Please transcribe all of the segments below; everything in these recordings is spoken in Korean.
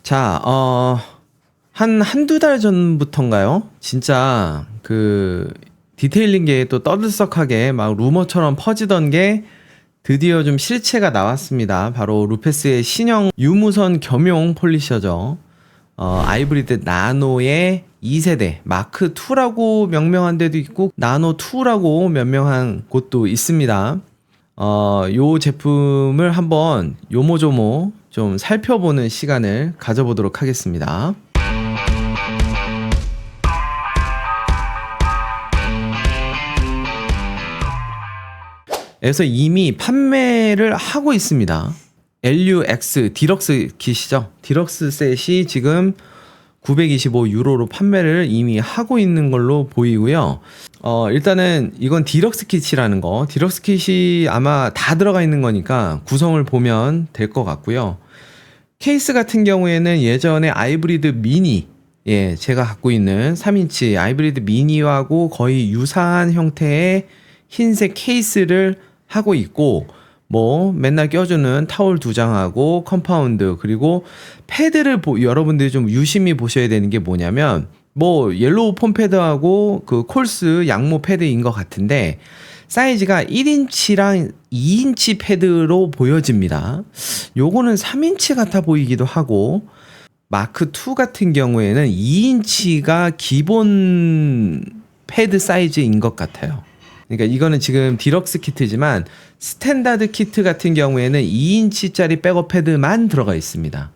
자, 한두 달 전부터인가요? 진짜 디테일링계에 또 떠들썩하게 막 루머처럼 퍼지던 게 드디어 좀 실체가 나왔습니다. 바로 루페스의 신형 유무선 겸용 폴리셔죠. 아이브리드 나노의 2세대 마크2라고 명명한 데도 있고 나노2라고 명명한 곳도 있습니다. 요 제품을 한번 요모조모 좀 살펴보는 시간을 가져보도록 하겠습니다. 그래서 이미 판매를 하고 있습니다. LUX 디럭스 킷이죠. 디럭스 셋이 지금 925유로로 판매를 이미 하고 있는 걸로 보이고요. 일단은 이건 디럭스 킷이라는 거. 디럭스 킷이 아마 다 들어가 있는 거니까 구성을 보면 될 것 같고요. 케이스 같은 경우에는 예전에 아이브리드 미니, 제가 갖고 있는 3인치 아이브리드 미니하고 거의 유사한 형태의 흰색 케이스를 하고 있고, 맨날 껴주는 타올 2장하고 컴파운드, 그리고 패드를 여러분들이 좀 유심히 보셔야 되는 게 뭐냐면, 옐로우 폼 패드하고 그 콜스 양모 패드인 것 같은데, 사이즈가 1인치랑 2인치 패드로 보여집니다. 요거는 3인치 같아 보이기도 하고, 마크2 같은 경우에는 2인치가 기본 패드 사이즈인 것 같아요. 그러니까 이거는 지금 디럭스 키트지만 스탠다드 키트 같은 경우에는 2인치짜리 백업 패드만 들어가 있습니다.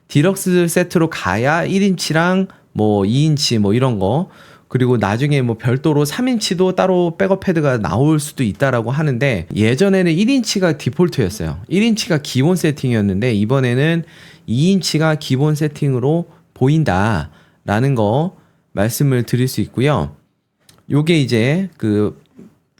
디럭스 세트로 가야 1인치랑 2인치 이런 거, 그리고 나중에 별도로 3인치도 따로 백업 패드가 나올 수도 있다라고 하는데, 예전에는 1인치가 디폴트였어요. 1인치가 기본 세팅이었는데 이번에는 2인치가 기본 세팅으로 보인다라는 거 말씀을 드릴 수 있고요. 요게 이제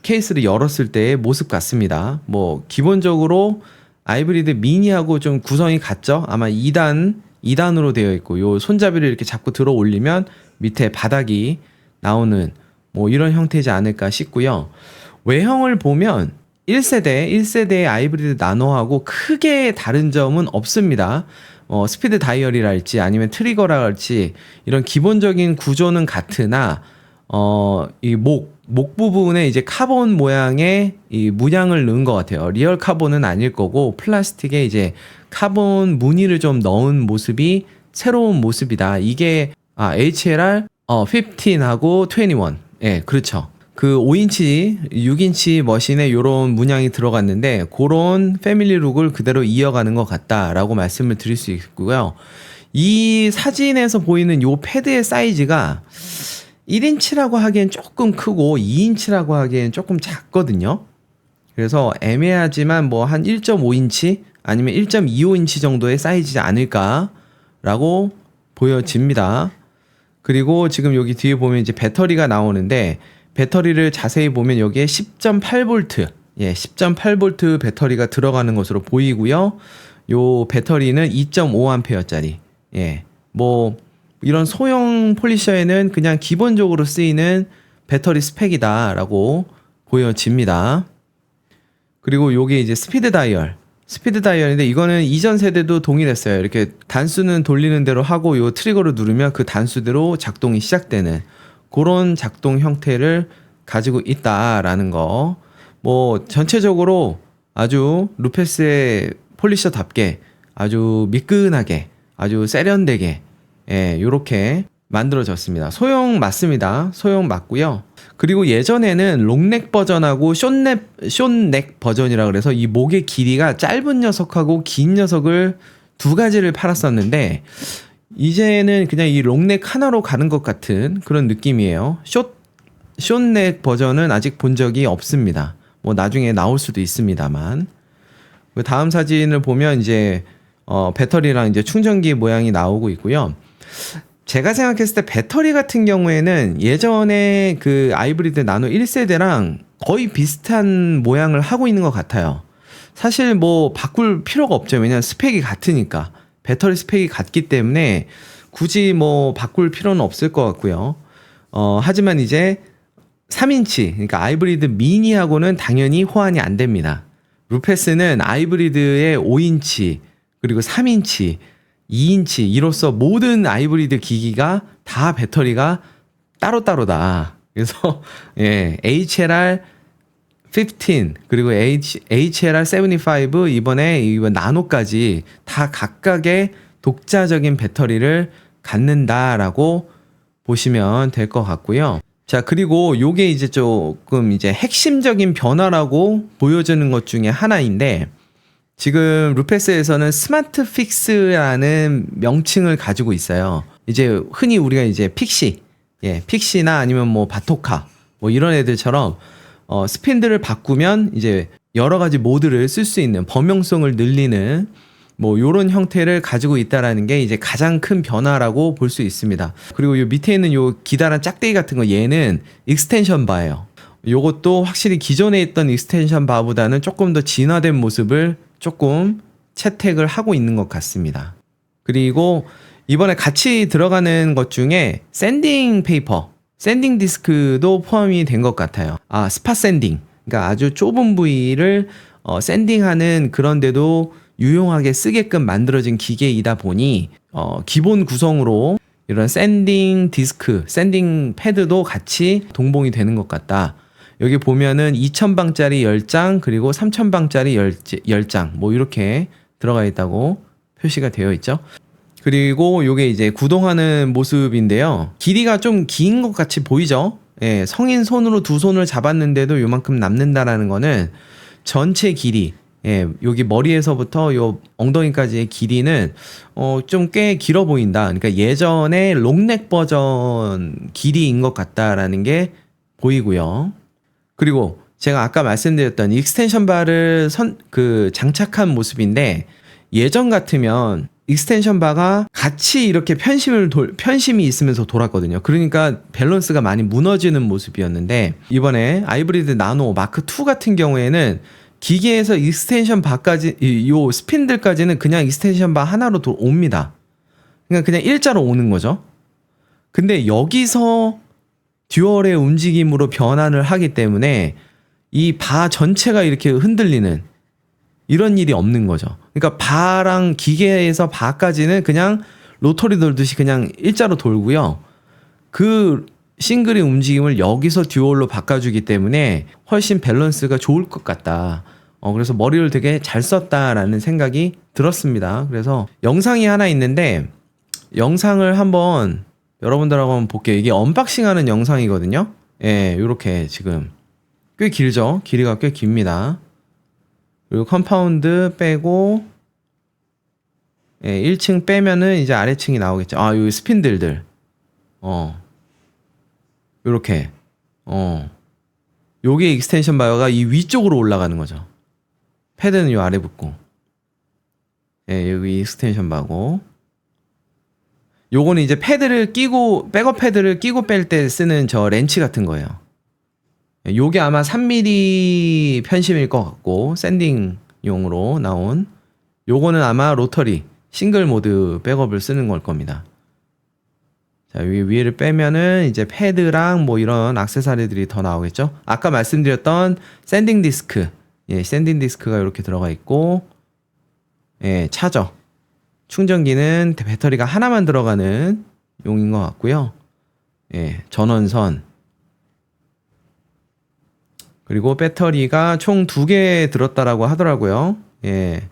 케이스를 열었을 때의 모습 같습니다. 기본적으로 아이브리드 미니하고 좀 구성이 같죠? 아마 2단으로 되어 있고, 요 손잡이를 이렇게 잡고 들어 올리면 밑에 바닥이 나오는 이런 형태지 않을까 싶고요. 외형을 보면 1세대의 아이브리드 나노하고 크게 다른 점은 없습니다. 스피드 다이얼이랄지 아니면 트리거랄지 이런 기본적인 구조는 같으나, 이 목 부분에 이제 카본 모양의 이 문양을 넣은 것 같아요. 리얼 카본은 아닐 거고, 플라스틱에 이제 카본 무늬를 좀 넣은 모습이 새로운 모습이다. 이게 HLR 15하고 21. 그렇죠. 그 5인치, 6인치 머신에 요런 문양이 들어갔는데, 그런 패밀리 룩을 그대로 이어가는 것 같다라고 말씀을 드릴 수 있고요. 이 사진에서 보이는 요 패드의 사이즈가 1인치라고 하기엔 조금 크고 2인치라고 하기엔 조금 작거든요. 그래서 애매하지만 한 1.5인치 아니면 1.25인치 정도의 사이즈지 않을까라고 보여집니다. 그리고 지금 여기 뒤에 보면 이제 배터리가 나오는데, 배터리를 자세히 보면 여기에 10.8V, 10.8V 배터리가 들어가는 것으로 보이고요. 요 배터리는 2.5A짜리, 이런 소형 폴리셔에는 그냥 기본적으로 쓰이는 배터리 스펙이다라고 보여집니다. 그리고 요게 이제 스피드 다이얼인데, 이거는 이전 세대도 동일했어요. 이렇게 단수는 돌리는 대로 하고 요 트리거를 누르면 그 단수대로 작동이 시작되는 그런 작동 형태를 가지고 있다라는 거. 전체적으로 아주 루페스의 폴리셔답게 아주 미끈하게, 아주 세련되게 요렇게 만들어졌습니다. 소형 맞습니다. 소형 맞고요. 그리고 예전에는 롱넥 버전하고 숏넥 버전이라 그래서 이 목의 길이가 짧은 녀석하고 긴 녀석을 두 가지를 팔았었는데, 이제는 그냥 이 롱넥 하나로 가는 것 같은 그런 느낌이에요. 숏넥 버전은 아직 본 적이 없습니다. 나중에 나올 수도 있습니다만. 다음 사진을 보면 이제 배터리랑 이제 충전기 모양이 나오고 있고요. 제가 생각했을 때 배터리 같은 경우에는 예전에 그 아이브리드 나노 1세대랑 거의 비슷한 모양을 하고 있는 것 같아요. 사실 바꿀 필요가 없죠. 왜냐면 스펙이 같으니까. 배터리 스펙이 같기 때문에 굳이 바꿀 필요는 없을 것 같고요. 하지만 이제 3인치, 그러니까 아이브리드 미니하고는 당연히 호환이 안 됩니다. 루페스는 아이브리드의 5인치, 그리고 3인치, 2인치 이로써 모든 하이브리드 기기가 다 배터리가 따로따로다. 그래서 예, HLR 15 그리고 HLR 75 이번 나노까지 다 각각의 독자적인 배터리를 갖는다라고 보시면 될 것 같고요. 자, 그리고 요게 이제 조금 이제 핵심적인 변화라고 보여지는 것 중에 하나인데, 지금 루페스에서는 스마트 픽스라는 명칭을 가지고 있어요. 이제 흔히 우리가 이제 픽시, 픽시나 아니면 뭐 바토카, 뭐 이런 애들처럼 스핀들을 바꾸면 이제 여러 가지 모드를 쓸 수 있는 범용성을 늘리는 뭐 요런 형태를 가지고 있다라는 게 이제 가장 큰 변화라고 볼 수 있습니다. 그리고 요 밑에 있는 요 기다란 짝대기 같은 거 얘는 익스텐션 바예요. 요것도 확실히 기존에 있던 익스텐션 바보다는 조금 더 진화된 모습을 조금 채택을 하고 있는 것 같습니다. 그리고 이번에 같이 들어가는 것 중에 샌딩 페이퍼, 샌딩 디스크도 포함이 된 것 같아요. 아, 스팟 샌딩. 그러니까 아주 좁은 부위를 샌딩하는 그런데도 유용하게 쓰게끔 만들어진 기계이다 보니 기본 구성으로 이런 샌딩 디스크, 샌딩 패드도 같이 동봉이 되는 것 같다. 여기 보면은 2000방짜리 10장 그리고 3000방짜리 10장 뭐 이렇게 들어가 있다고 표시가 되어 있죠. 그리고 요게 이제 구동하는 모습인데요. 길이가 좀 긴 것 같이 보이죠? 예, 성인 손으로 두 손을 잡았는데도 요만큼 남는다라는 거는 전체 길이, 예, 여기 머리에서부터 요 엉덩이까지의 길이는 좀 꽤 길어 보인다. 그러니까 예전에 롱넥 버전 길이인 것 같다라는 게 보이고요. 그리고 제가 아까 말씀드렸던 익스텐션 바를 장착한 모습인데, 예전 같으면 익스텐션 바가 같이 이렇게 편심이 있으면서 돌았거든요. 그러니까 밸런스가 많이 무너지는 모습이었는데, 이번에 하이브리드 나노 마크 2 같은 경우에는 기계에서 익스텐션 바까지, 요 스핀들까지는 그냥 익스텐션 바 하나로 옵니다. 그냥 일자로 오는 거죠. 근데 여기서 듀얼의 움직임으로 변환을 하기 때문에 이 바 전체가 이렇게 흔들리는 이런 일이 없는 거죠. 그러니까 바랑 기계에서 바까지는 그냥 로터리 돌듯이 그냥 일자로 돌고요. 그 싱글의 움직임을 여기서 듀얼로 바꿔주기 때문에 훨씬 밸런스가 좋을 것 같다. 그래서 머리를 되게 잘 썼다라는 생각이 들었습니다. 그래서 영상이 하나 있는데 영상을 한번 여러분들하고 한번 볼게요. 이게 언박싱하는 영상이거든요. 예, 요렇게 지금 꽤 길죠? 길이가 꽤 깁니다. 그리고 컴파운드 빼고, 예, 1층 빼면은 이제 아래층이 나오겠죠. 아, 여기 스핀들들. 요렇게. 요게 익스텐션 바가 이 위쪽으로 올라가는 거죠. 패드는 요 아래 붙고. 예, 여기 익스텐션 바고. 요거는 이제 패드를 끼고, 백업 패드를 끼고 뺄 때 쓰는 저 렌치 같은 거예요. 요게 아마 3mm 편심일 것 같고, 샌딩용으로 나온. 요거는 아마 로터리, 싱글 모드 백업을 쓰는 걸 겁니다. 자, 위를 빼면은 이제 패드랑 뭐 이런 액세서리들이 더 나오겠죠? 아까 말씀드렸던 샌딩 디스크. 예, 샌딩 디스크가 이렇게 들어가 있고, 예, 차저. 충전기는 배터리가 하나만 들어가는 용인 것 같고요. 예, 전원선. 그리고 배터리가 총 2개 들었다라고 하더라고요. 예.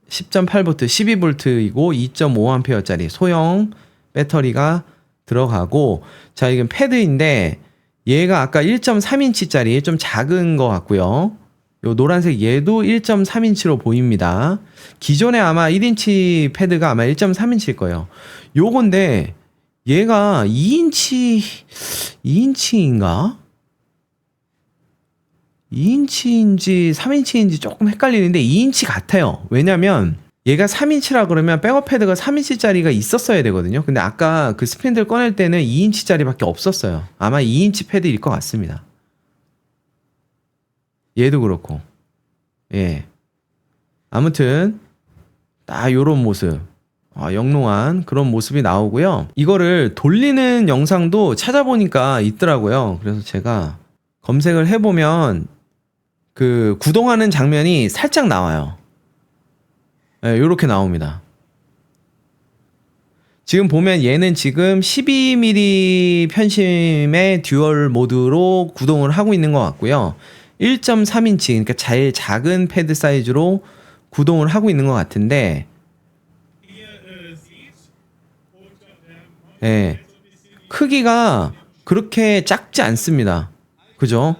10.8V, 12V이고 2.5A짜리 소형 배터리가 들어가고, 자, 이건 패드인데 얘가 아까 1.3인치짜리 좀 작은 것 같고요. 요 노란색 얘도 1.3인치로 보입니다. 기존에 아마 1인치 패드가 아마 1.3인치일 거예요. 요건데 얘가 2인치인가? 2인치인지 3인치인지 조금 헷갈리는데 2인치 같아요. 왜냐면 얘가 3인치라 그러면 백업 패드가 3인치짜리가 있었어야 되거든요. 근데 아까 그 스핀들 꺼낼 때는 2인치짜리밖에 없었어요. 아마 2인치 패드일 것 같습니다. 얘도 그렇고. 예. 아무튼 딱 요런 모습. 영롱한 그런 모습이 나오고요. 이거를 돌리는 영상도 찾아보니까 있더라고요. 그래서 제가 검색을 해보면 그 구동하는 장면이 살짝 나와요. 예, 요렇게 나옵니다. 지금 보면 얘는 지금 12mm 편심의 듀얼 모드로 구동을 하고 있는 것 같고요. 1.3인치, 그러니까 제일 작은 패드 사이즈로 구동을 하고 있는 것 같은데, 예, 크기가 그렇게 작지 않습니다. 그죠?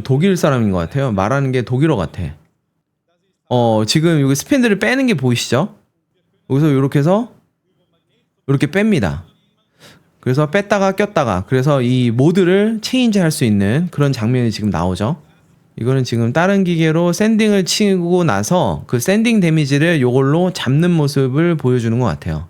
독일 사람인 것 같아요. 말하는 게 독일어 같아. 지금 여기 스팬들을 빼는 게 보이시죠? 여기서 이렇게 해서 이렇게 뺍니다. 그래서 뺐다가 꼈다가, 그래서 이 모드를 체인지 할 수 있는 그런 장면이 지금 나오죠. 이거는 지금 다른 기계로 샌딩을 치고 나서 그 샌딩 데미지를 요걸로 잡는 모습을 보여주는 것 같아요.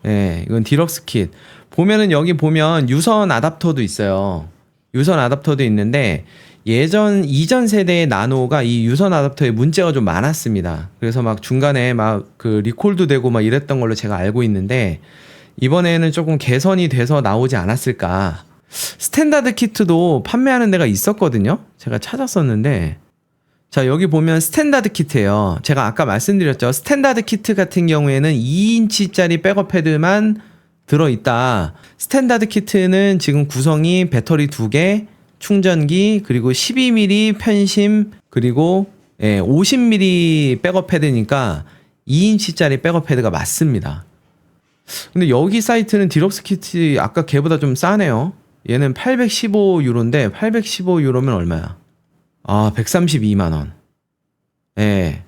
예, 이건 디럭스 킷. 보면은 여기 보면 유선 아답터도 있어요. 유선 아답터도 있는데 이전 세대의 나노가 이 유선 아답터에 문제가 좀 많았습니다. 그래서 막 중간에 막 그 리콜도 되고 막 이랬던 걸로 제가 알고 있는데, 이번에는 조금 개선이 돼서 나오지 않았을까. 스탠다드 키트도 판매하는 데가 있었거든요. 제가 찾았었는데, 자, 여기 보면 스탠다드 키트예요. 제가 아까 말씀드렸죠. 스탠다드 키트 같은 경우에는 2인치짜리 백업 패드만 들어있다. 스탠다드 키트는 지금 구성이 배터리 2개, 충전기, 그리고 12mm 편심, 그리고 50mm 백업 패드니까 2인치짜리 백업 패드가 맞습니다. 근데 여기 사이트는 디럭스 키트 아까 걔보다 좀 싸네요. 얘는 815유로인데 815유로면 얼마야? 132만원. 예.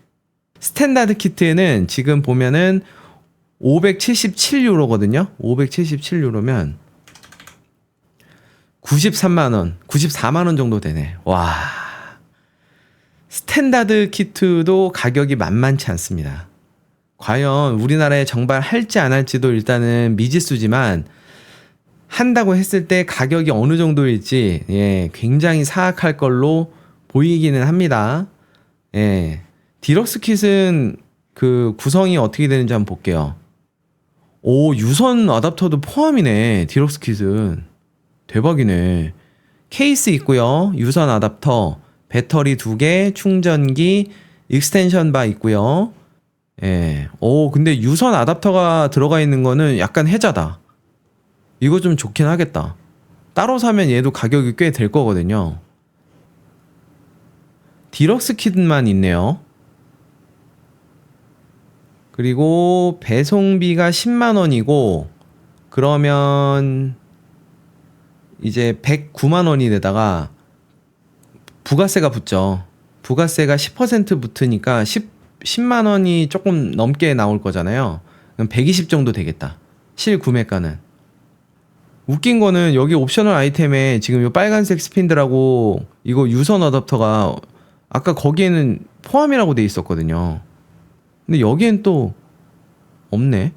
스탠다드 키트는 지금 보면은 577유로거든요. 577유로면 93만원, 94만원 정도 되네. 와. 스탠다드 키트도 가격이 만만치 않습니다. 과연 우리나라에 정발할지 안 할지도 일단은 미지수지만, 한다고 했을 때 가격이 어느 정도일지, 굉장히 사악할 걸로 보이기는 합니다. 디럭스 킷은 그 구성이 어떻게 되는지 한번 볼게요. 유선 아답터도 포함이네. 디럭스 킷은 대박이네. 케이스 있고요. 유선 아답터, 배터리 2개, 충전기, 익스텐션 바 있고요. 근데 유선 아답터가 들어가 있는 거는 약간 혜자다. 이거 좀 좋긴 하겠다. 따로 사면 얘도 가격이 꽤 될 거거든요. 디럭스 킷만 있네요. 그리고 배송비가 10만원이고, 그러면 이제 109만원이 되다가 부가세가 붙죠. 부가세가 10% 붙으니까 10만원이 조금 넘게 나올 거잖아요. 그럼 120 정도 되겠다. 실구매가는. 웃긴 거는 여기 옵셔널 아이템에 지금 이 빨간색 스핀들하고 이거 유선 어댑터가 아까 거기에는 포함이라고 돼 있었거든요. 근데 여기엔 또 없네.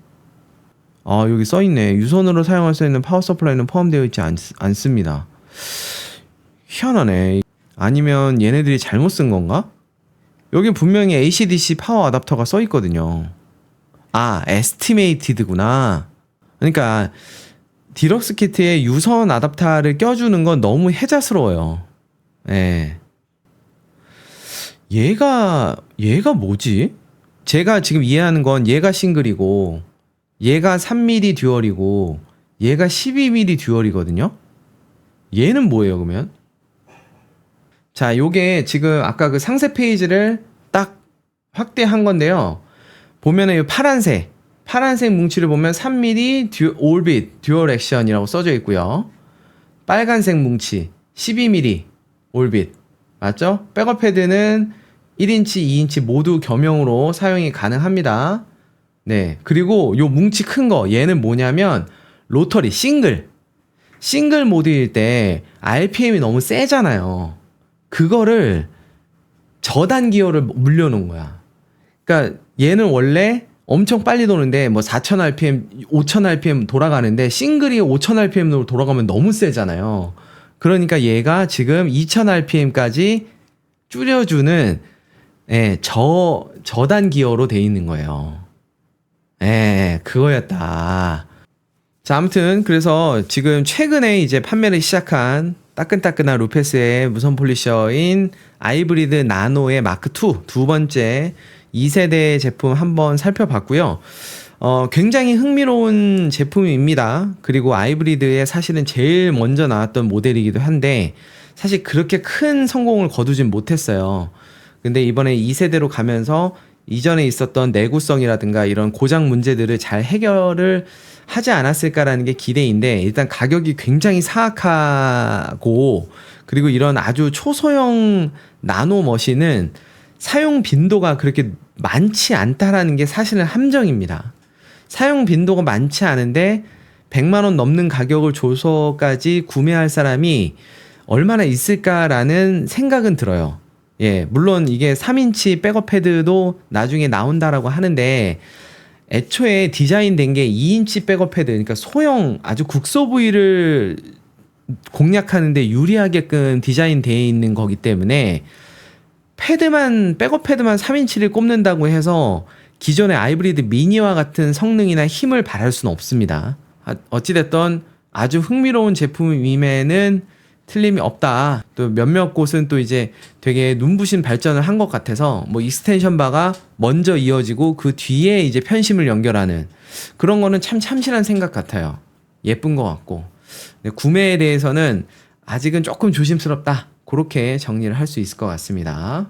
여기 써있네. 유선으로 사용할 수 있는 파워 서플라이는 포함되어 있지 않습니다. 희한하네. 아니면 얘네들이 잘못 쓴 건가? 여기 분명히 AC/DC 파워 어댑터가 써있거든요. 에스티메이티드구나. 그러니까 디럭스 키트에 유선 아답터를 껴주는 건 너무 혜자스러워요. 얘가 뭐지? 제가 지금 이해하는 건 얘가 싱글이고, 얘가 3mm 듀얼이고, 얘가 12mm 듀얼이거든요. 얘는 뭐예요, 그러면? 자, 요게 지금 아까 그 상세 페이지를 딱 확대한 건데요. 보면은 이 파란색 뭉치를 보면 3mm 올빗 듀얼 액션이라고 써져 있고요. 빨간색 뭉치 12mm 올빗 맞죠? 백업 패드는 1인치, 2인치 모두 겸용으로 사용이 가능합니다. 네, 그리고 요 뭉치 큰 거 얘는 뭐냐면 로터리 싱글 모드일 때 RPM이 너무 세잖아요. 그거를 저단 기어를 물려놓은 거야. 그러니까 얘는 원래 엄청 빨리 도는데 뭐 4000rpm, 5000rpm 돌아가는데 싱글이 5000rpm으로 돌아가면 너무 세잖아요. 그러니까 얘가 지금 2000rpm까지 줄여주는 저단 기어로 돼 있는 거예요. 그거였다. 자, 아무튼 그래서 지금 최근에 이제 판매를 시작한 따끈따끈한 루페스의 무선 폴리셔인 아이브리드 나노의 마크2 두 번째 2세대 제품 한번 살펴봤고요. 굉장히 흥미로운 제품입니다. 그리고 아이브리드에 사실은 제일 먼저 나왔던 모델이기도 한데 사실 그렇게 큰 성공을 거두진 못했어요. 근데 이번에 2세대로 가면서 이전에 있었던 내구성이라든가 이런 고장 문제들을 잘 해결을 하지 않았을까라는 게 기대인데, 일단 가격이 굉장히 사악하고 그리고 이런 아주 초소형 나노 머신은 사용 빈도가 그렇게 많지 않다라는 게 사실은 함정입니다. 사용 빈도가 많지 않은데 100만 원 넘는 가격을 줘서까지 구매할 사람이 얼마나 있을까라는 생각은 들어요. 예, 물론 이게 3인치 백업 패드도 나중에 나온다라고 하는데 애초에 디자인된 게 2인치 백업 패드, 그러니까 소형 아주 국소 부위를 공략하는데 유리하게끔 디자인되어 있는 거기 때문에 패드만, 백업 패드만 3인치를 꼽는다고 해서 기존의 아이브리드 미니와 같은 성능이나 힘을 발할 수는 없습니다. 어찌됐든 아주 흥미로운 제품임에는 틀림이 없다. 또 몇몇 곳은 또 이제 되게 눈부신 발전을 한 것 같아서 뭐 익스텐션 바가 먼저 이어지고 그 뒤에 이제 편심을 연결하는 그런 거는 참 참신한 생각 같아요. 예쁜 것 같고. 근데 구매에 대해서는 아직은 조금 조심스럽다. 그렇게 정리를 할 수 있을 것 같습니다.